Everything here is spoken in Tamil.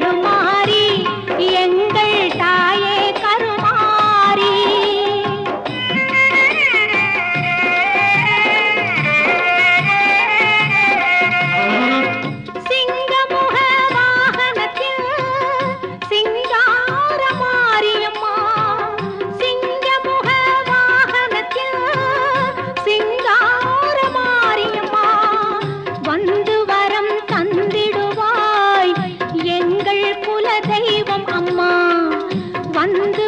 கருமாரி எங்கள் தாயே கருமாரி சிங்கமுக வாகனத்தில் சிங்கார மாரியம்மா சிங்கமுக வாகனத்தில் சிங்கார மாரியம்மா வந்து வரம் தந்திடுவாய் எங்கள் குல தெய்வம் அம்மா வந்து